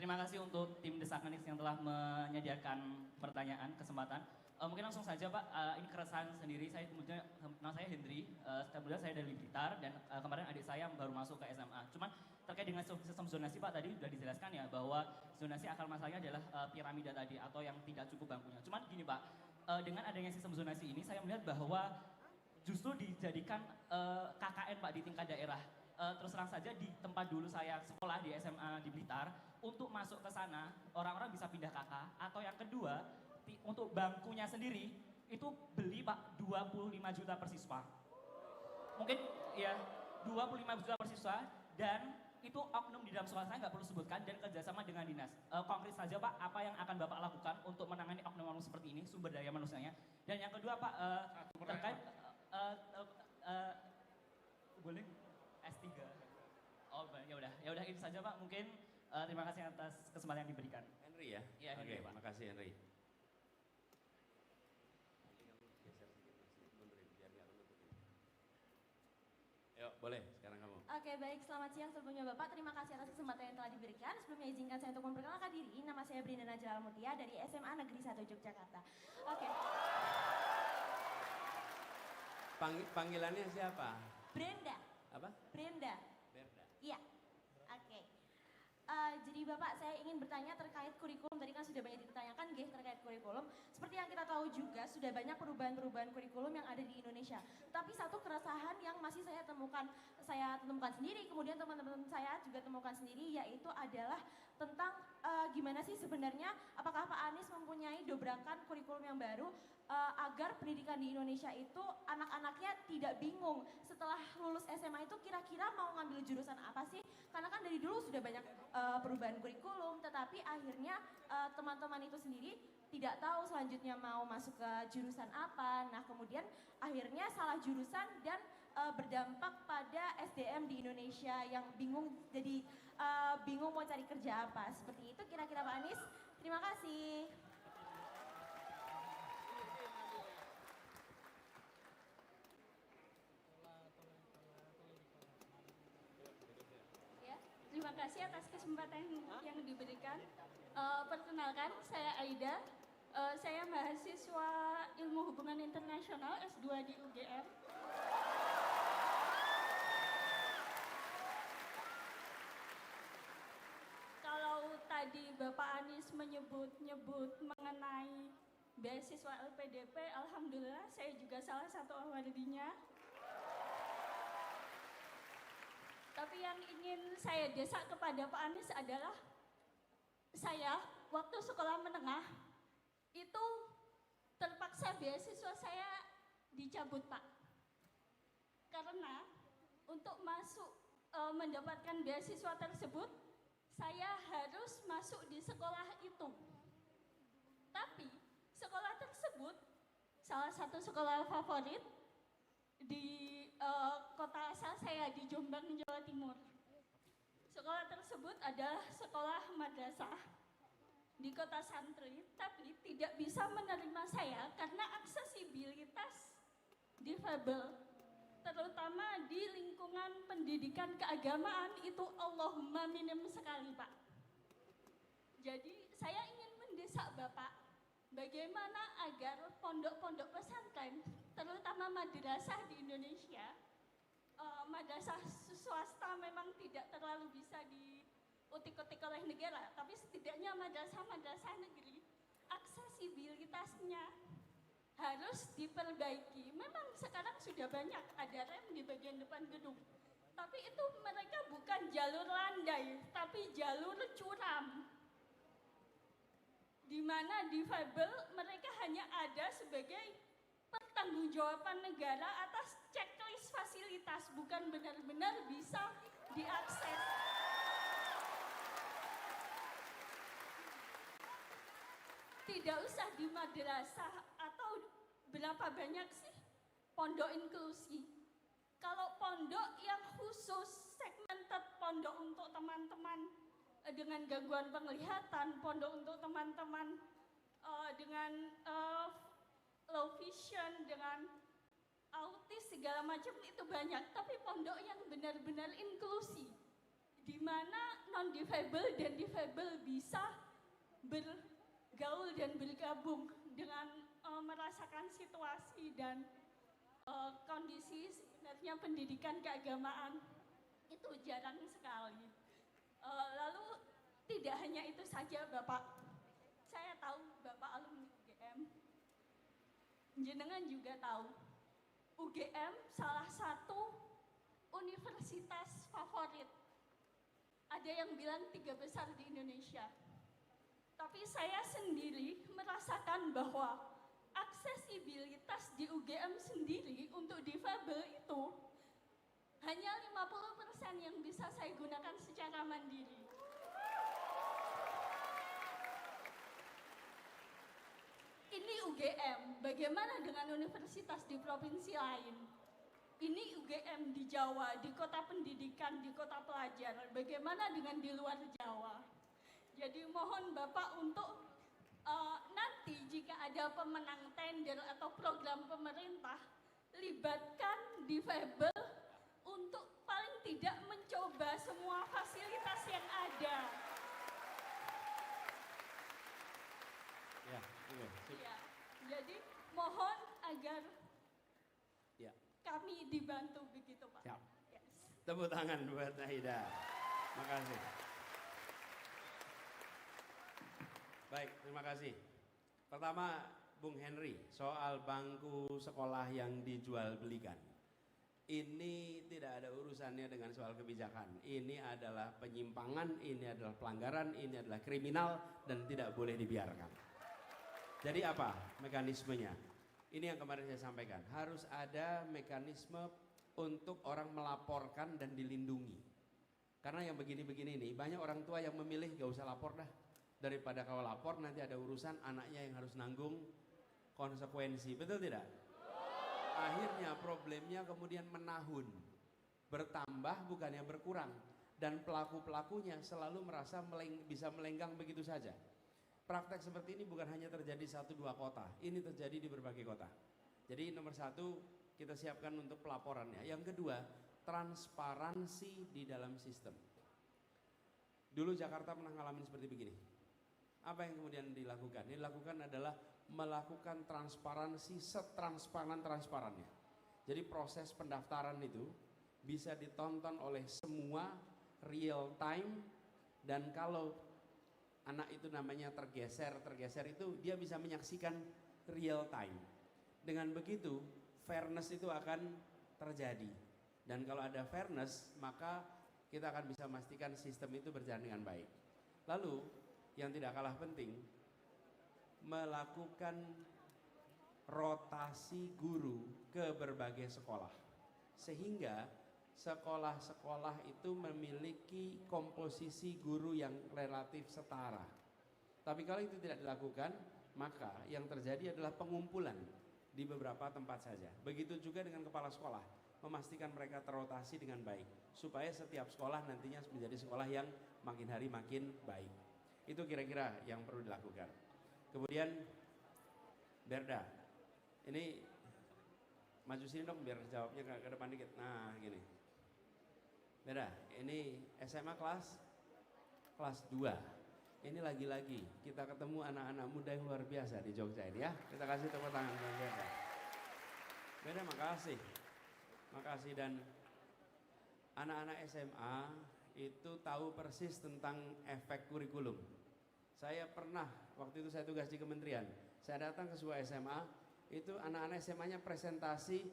Terima kasih untuk tim Desakanix yang telah menyediakan pertanyaan, kesempatan. Mungkin langsung saja Pak, ini keresahan sendiri, nama saya Hendri, kemudian saya dari Blitar dan kemarin adik saya baru masuk ke SMA. Cuman terkait dengan sistem zonasi Pak tadi sudah dijelaskan ya bahwa zonasi akar masalahnya adalah piramida tadi atau yang tidak cukup bangkunya. Cuman gini Pak, dengan adanya sistem zonasi ini saya melihat bahwa justru dijadikan KKN Pak di tingkat daerah. Terus terang saja di tempat dulu saya sekolah di SMA di Blitar, untuk masuk ke sana orang-orang bisa pindah kakak atau yang kedua untuk bangkunya sendiri itu beli Pak 25 juta per siswa. Mungkin ya 25 juta per siswa dan itu oknum di dalam sekolah saya nggak perlu sebutkan dan kerjasama dengan dinas. Konkret saja Pak, apa yang akan Bapak lakukan untuk menangani oknum-oknum seperti ini, sumber daya manusianya. Dan yang kedua Pak, terkait boleh S3. Oh ya udah itu saja Pak. Mungkin terima kasih atas kesempatan yang diberikan. Henry ya? Iya, Henry, Pak. Terima kasih Henry. Yuk, boleh sekarang kamu. Oke, baik. Selamat siang sebelumnya Bapak. Terima kasih atas kesempatan yang telah diberikan. Sebelumnya izinkan saya untuk memperkenalkan diri. Nama saya Brinda Najla Mutia dari SMA Negeri 1 Yogyakarta. Oke. Panggilannya siapa? Brenda. Apa? Brenda. Berda. Iya. Oke. Jadi Bapak, saya ingin bertanya terkait kurikulum. Tadi kan sudah banyak dipertanyakan terkait kurikulum. Seperti yang kita tahu juga, sudah banyak perubahan-perubahan kurikulum yang ada di Indonesia. Tapi satu keresahan yang masih saya temukan sendiri, kemudian teman-teman saya juga temukan sendiri, yaitu adalah tentang gimana sih sebenarnya, apakah Pak Anies mempunyai dobrakan kurikulum yang baru agar pendidikan di Indonesia itu anak-anaknya tidak bingung setelah lulus SMA itu kira-kira mau ngambil jurusan apa sih? Karena kan dari dulu sudah banyak perubahan kurikulum, tetapi akhirnya teman-teman itu sendiri tidak tahu selanjutnya mau masuk ke jurusan apa. Nah kemudian akhirnya salah jurusan dan berdampak pada SDM di Indonesia yang bingung, jadi bingung mau cari kerja apa. Seperti itu kira-kira Pak Anies. Terima kasih. Terima kasih atas kesempatan yang diberikan. Perkenalkan, saya Aida. Saya mahasiswa Ilmu Hubungan Internasional S2 di UGM. Kalau tadi Bapak Anies menyebut-nyebut mengenai beasiswa LPDP, alhamdulillah saya juga salah satu awardinya. Tapi yang ingin saya desak kepada Pak Anies adalah, saya waktu sekolah menengah itu terpaksa beasiswa saya dicabut Pak. Karena untuk mendapatkan beasiswa tersebut, saya harus masuk di sekolah itu. Tapi sekolah tersebut, salah satu sekolah favorit, di kota asal saya di Jombang, Jawa Timur. Sekolah tersebut adalah sekolah madrasah di kota santri, tapi tidak bisa menerima saya karena aksesibilitas difabel, terutama di lingkungan pendidikan keagamaan itu Allahumma minim sekali Pak. Jadi saya ingin mendesak Bapak, bagaimana agar pondok-pondok pesantren, terutama madrasah di Indonesia, madrasah swasta memang tidak terlalu bisa diutik-utik oleh negara, tapi setidaknya madrasah-madrasah negeri, aksesibilitasnya harus diperbaiki. Memang sekarang sudah banyak ada rem di bagian depan gedung, tapi itu mereka bukan jalur landai, tapi jalur curam, di mana difabel mereka hanya ada sebagai pertanggungjawaban negara atas checklist fasilitas, bukan benar-benar bisa diakses. Tidak usah di madrasah, atau berapa banyak sih pondok inklusi. Kalau pondok yang khusus segmented, pondok untuk teman-teman dengan gangguan penglihatan, pondok untuk teman-teman dengan low vision, dengan autis, segala macam itu banyak. Tapi pondok yang benar-benar inklusi, di mana non-difabel dan difabel bisa bergaul dan bergabung dengan merasakan situasi dan kondisi sebenarnya pendidikan keagamaan itu jarang sekali. Lalu tidak hanya itu saja Bapak, saya tahu Bapak alumni UGM, jenengan juga tahu UGM salah satu universitas favorit. Ada yang bilang 3 besar di Indonesia. Tapi saya sendiri merasakan bahwa aksesibilitas di UGM sendiri untuk difabel itu hanya 50% yang bisa saya gunakan secara mandiri. Ini UGM, bagaimana dengan universitas di provinsi lain? Ini UGM di Jawa, di kota pendidikan, di kota pelajar. Bagaimana dengan di luar Jawa? Jadi mohon Bapak untuk nanti jika ada pemenang tender atau program pemerintah, libatkan difabel untuk paling tidak mencoba semua fasilitas yang ada. Ya, oke. Ya, jadi mohon agar Ya. kami dibantu begitu Pak. Siap. Yes. Tepuk tangan buat Nahida. Makasih. Baik, terima kasih. Pertama, Bung Henry, soal bangku sekolah yang dijual belikan. Ini tidak ada urusannya dengan soal kebijakan. Ini adalah penyimpangan, ini adalah pelanggaran, ini adalah kriminal dan tidak boleh dibiarkan. Jadi apa mekanismenya? Ini yang kemarin saya sampaikan. Harus ada mekanisme untuk orang melaporkan dan dilindungi. Karena yang begini-begini ini banyak orang tua yang memilih gak usah lapor dah. Daripada kalau lapor nanti ada urusan anaknya yang harus nanggung konsekuensi. Betul tidak? Akhirnya problemnya kemudian menahun. Bertambah bukannya berkurang. Dan pelaku-pelakunya selalu merasa bisa melenggang begitu saja. Praktek seperti ini bukan hanya terjadi 1-2 kota. Ini terjadi di berbagai kota. Jadi nomor 1 kita siapkan untuk pelaporannya. Yang kedua, transparansi di dalam sistem. Dulu Jakarta pernah ngalamin seperti begini. Apa yang kemudian dilakukan? Yang dilakukan adalah melakukan transparansi setransparan-transparannya. Jadi proses pendaftaran itu bisa ditonton oleh semua real time, dan kalau anak itu namanya tergeser itu dia bisa menyaksikan real time. Dengan begitu fairness itu akan terjadi. Dan kalau ada fairness maka kita akan bisa memastikan sistem itu berjalan dengan baik. Lalu yang tidak kalah penting, melakukan rotasi guru ke berbagai sekolah. Sehingga sekolah-sekolah itu memiliki komposisi guru yang relatif setara. Tapi kalau itu tidak dilakukan, maka yang terjadi adalah pengumpulan di beberapa tempat saja. Begitu juga dengan kepala sekolah, memastikan mereka terrotasi dengan baik, supaya setiap sekolah nantinya menjadi sekolah yang makin hari makin baik. Itu kira-kira yang perlu dilakukan. Kemudian Berda, ini maju sini dong biar jawabnya ke depan dikit. Nah gini, Berda, ini SMA kelas 2. Ini lagi-lagi kita ketemu anak-anak muda yang luar biasa di Jogja ini ya. Kita kasih tepuk tangan buat Berda. Berda, makasih. Dan anak-anak SMA itu tahu persis tentang efek kurikulum. Saya pernah, waktu itu saya tugas di kementerian, saya datang ke sebuah SMA, itu anak-anak SMA-nya presentasi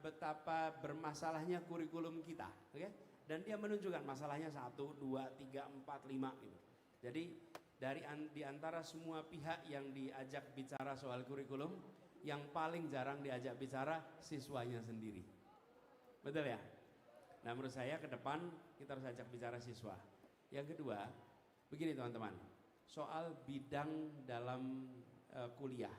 betapa bermasalahnya kurikulum kita, oke? Dan dia menunjukkan masalahnya 1, 2, 3, 4, 5 gitu. Jadi di antara semua pihak yang diajak bicara soal kurikulum, yang paling jarang diajak bicara siswanya sendiri. Betul ya? Nah menurut saya ke depan kita harus ajak bicara siswa. Yang kedua, begini teman-teman, soal bidang dalam kuliah.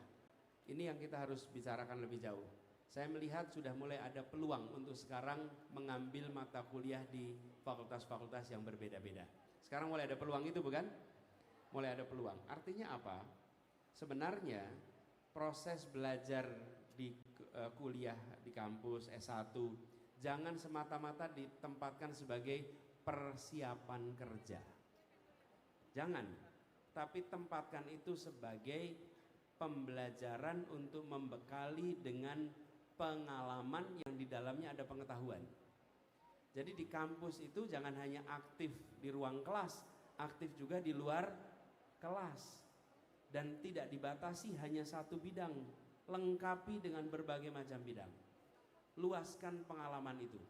Ini yang kita harus bicarakan lebih jauh. Saya melihat sudah mulai ada peluang untuk sekarang mengambil mata kuliah di fakultas-fakultas yang berbeda-beda. Sekarang mulai ada peluang itu bukan? Mulai ada peluang. Artinya apa? Sebenarnya proses belajar di kuliah di kampus S1 jangan semata-mata ditempatkan sebagai persiapan kerja. Jangan, tapi tempatkan itu sebagai pembelajaran untuk membekali dengan pengalaman yang di dalamnya ada pengetahuan. Jadi di kampus itu jangan hanya aktif di ruang kelas, aktif juga di luar kelas. Dan tidak dibatasi hanya satu bidang, lengkapi dengan berbagai macam bidang. Luaskan pengalaman itu.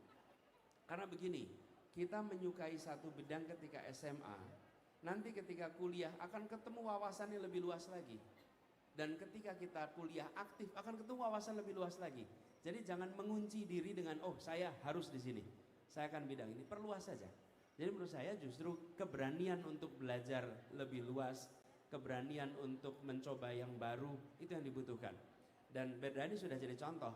Karena begini, kita menyukai satu bidang ketika SMA, nanti ketika kuliah akan ketemu wawasannya lebih luas lagi. Dan ketika kita kuliah aktif akan ketemu wawasan lebih luas lagi. Jadi jangan mengunci diri dengan saya harus di sini. Saya akan bidang ini, perluas saja. Jadi menurut saya justru keberanian untuk belajar lebih luas, keberanian untuk mencoba yang baru itu yang dibutuhkan. Dan Berda ini sudah jadi contoh.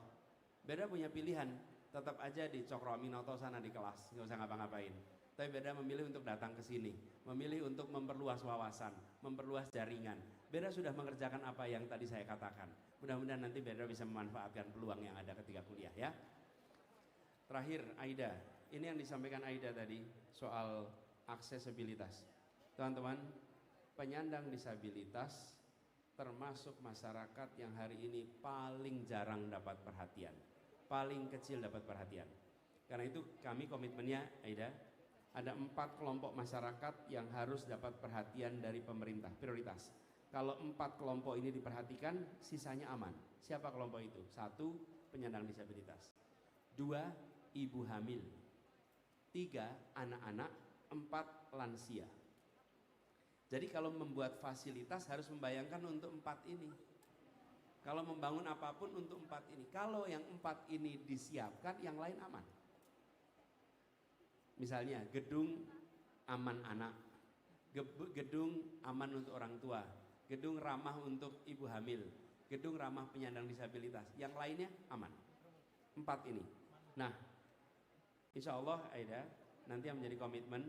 Berda punya pilihan, tetap aja di Cokro Aminoto sana di kelas, nggak usah ngapa-ngapain. Tapi Berda memilih untuk datang ke sini, memilih untuk memperluas wawasan, memperluas jaringan. Berda sudah mengerjakan apa yang tadi saya katakan. Mudah-mudahan nanti Berda bisa memanfaatkan peluang yang ada ketika kuliah ya. Terakhir Aida, ini yang disampaikan Aida tadi soal aksesibilitas. Teman-teman, penyandang disabilitas termasuk masyarakat yang hari ini paling jarang dapat perhatian, paling kecil dapat perhatian. Karena itu kami komitmennya Aida, ada 4 kelompok masyarakat yang harus dapat perhatian dari pemerintah, prioritas. Kalau 4 kelompok ini diperhatikan, sisanya aman. Siapa kelompok itu? 1, penyandang disabilitas. 2, ibu hamil. 3, anak-anak. 4, lansia. Jadi kalau membuat fasilitas harus membayangkan untuk 4 ini. Kalau membangun apapun untuk 4 ini. Kalau yang 4 ini disiapkan, yang lain aman. Misalnya gedung aman anak, gedung aman untuk orang tua, gedung ramah untuk ibu hamil, gedung ramah penyandang disabilitas, yang lainnya aman. 4 ini. Nah, insya Allah Aida, nanti yang menjadi komitmen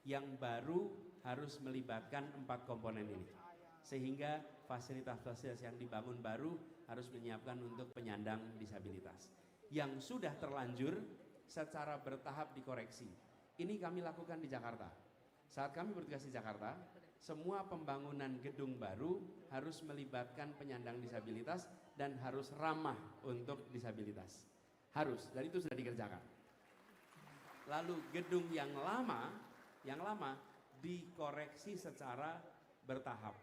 yang baru harus melibatkan 4 komponen ini. Sehingga fasilitas-fasilitas yang dibangun baru harus menyiapkan untuk penyandang disabilitas. Yang sudah terlanjur secara bertahap dikoreksi. Ini kami lakukan di Jakarta. Saat kami bertugas di Jakarta, semua pembangunan gedung baru harus melibatkan penyandang disabilitas dan harus ramah untuk disabilitas. Harus, dan itu sudah dikerjakan. Lalu gedung yang lama dikoreksi secara bertahap.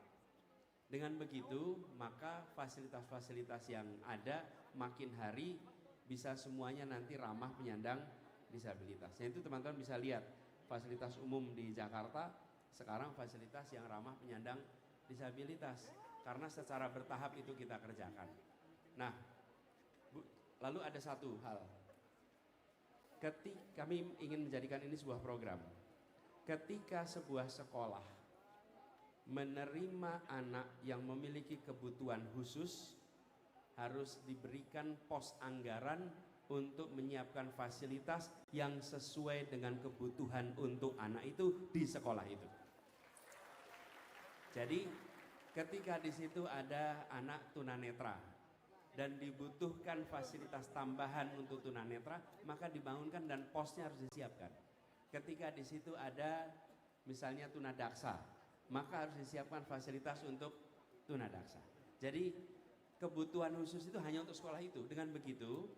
Dengan begitu, maka fasilitas-fasilitas yang ada makin hari bisa semuanya nanti ramah penyandang disabilitas. Itu teman-teman bisa lihat fasilitas umum di Jakarta sekarang fasilitas yang ramah penyandang disabilitas karena secara bertahap itu kita kerjakan. Nah, lalu ada satu hal. Kami ingin menjadikan ini sebuah program. Ketika sebuah sekolah menerima anak yang memiliki kebutuhan khusus, harus diberikan pos anggaran untuk menyiapkan fasilitas yang sesuai dengan kebutuhan untuk anak itu di sekolah itu. Jadi ketika di situ ada anak tunanetra dan dibutuhkan fasilitas tambahan untuk tunanetra, maka dibangunkan dan posnya harus disiapkan. Ketika di situ ada misalnya tunadaksa, maka harus disiapkan fasilitas untuk tunadaksa. Jadi kebutuhan khusus itu hanya untuk sekolah itu. Dengan begitu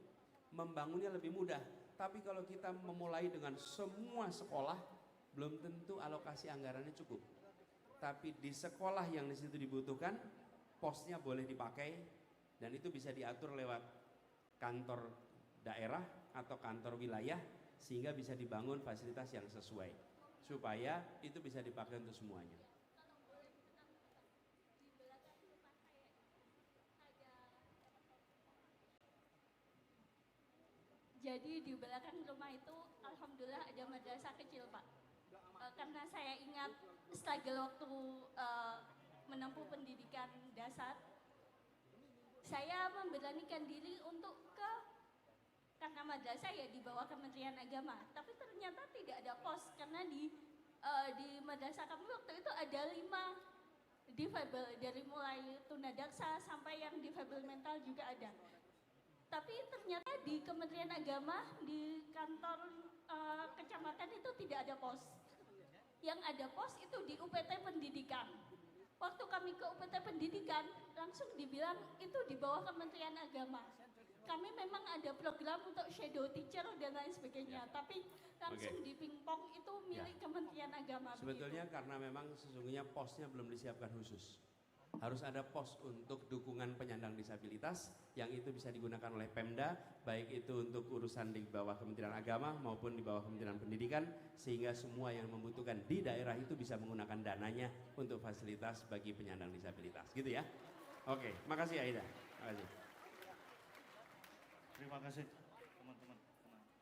membangunnya lebih mudah. Tapi kalau kita memulai dengan semua sekolah, belum tentu alokasi anggarannya cukup. Tapi di sekolah yang di situ dibutuhkan, posnya boleh dipakai dan itu bisa diatur lewat kantor daerah atau kantor wilayah sehingga bisa dibangun fasilitas yang sesuai supaya itu bisa dipakai untuk semuanya. Jadi di belakang rumah itu alhamdulillah ada madrasah kecil Pak. Karena saya ingat struggle waktu menempuh pendidikan dasar, saya memberanikan diri untuk karena madrasah ya di bawah Kementerian Agama, tapi ternyata tidak ada pos karena di madrasah kami waktu itu ada 5 difabel, dari mulai tunadaksa sampai yang difabel mental juga ada. Tapi ternyata di Kementerian Agama, di kantor kecamatan itu tidak ada pos. Yang ada pos itu di UPT Pendidikan. Waktu kami ke UPT Pendidikan, langsung dibilang itu di bawah Kementerian Agama. Kami memang ada program untuk shadow teacher dan lain sebagainya, tapi langsung di pingpong itu milik Kementerian Agama. Sebetulnya begitu. karena memang sesungguhnya posnya belum disiapkan khusus. Harus ada pos untuk dukungan penyandang disabilitas yang itu bisa digunakan oleh Pemda, baik itu untuk urusan di bawah Kementerian Agama maupun di bawah Kementerian Pendidikan, sehingga semua yang membutuhkan di daerah itu bisa menggunakan dananya untuk fasilitas bagi penyandang disabilitas. Gitu ya. Oke, makasih Aida. Makasih. Terima kasih teman-teman.